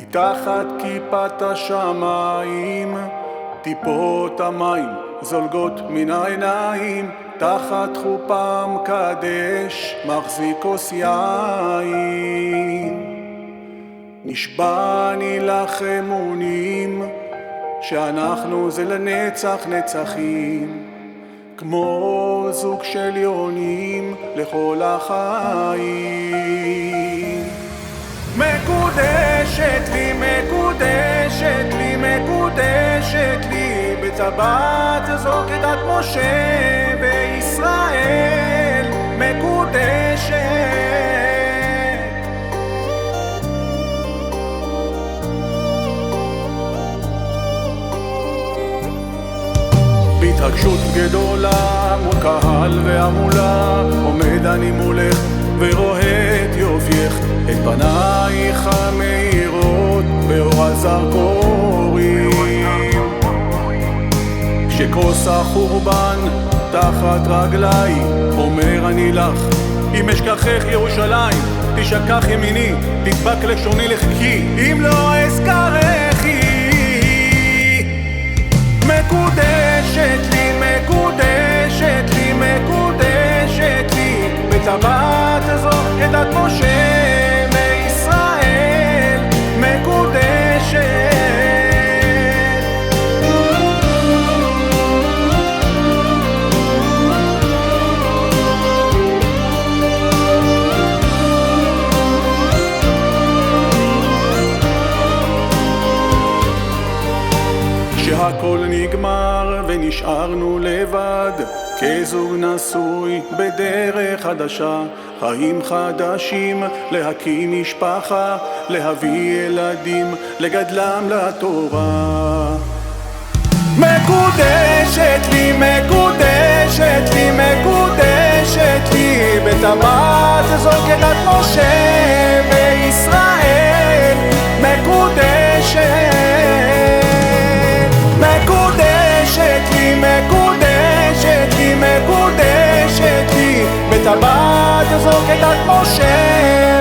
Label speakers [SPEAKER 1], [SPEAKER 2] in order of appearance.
[SPEAKER 1] מתחת כיפת השמיים, טיפות המים זולגות מן העיניים, תחת חופה מקדש מחזיק כוס יין. נשבעני לך אמונים, שאנחנו זה לנצח נצחים, כמו זוג של יונים לכל החיים. מקודשת לי, מקודשת לי, מקודשת לי, בטבעת זו כדת משה בישראל, מקודשת. בהתרגשות גדולה מול קהל והמולה, עומד אני מולך ורואה את יופייך, את פנייך המאירות באור הזרקורים. כשכוס החורבן תחת רגליי, אומר אני לך, אם אשכחך ירושלים, תשכח ימיני, תדבק לשוני לחכי, אם לא אזכרכי. מקודשת לי, מקודשת לי, מקודשת לי, בטבעת זו כדת משה מישראל, מקודשת. כשהכל נגמר ונשארנו לבד, כזוג נשוי בדרך חדשה, חיים חדשים, להקים משפחה, להביא ילדים, לגדלם לתורה. מקודשת לי, מקודשת לי, מקודשת לי, בטבעת זו כדת משה בישראל, מקודשת. מקודשת לי, מקודשת לי, מקודשת לי, בטבעת זו כדת משה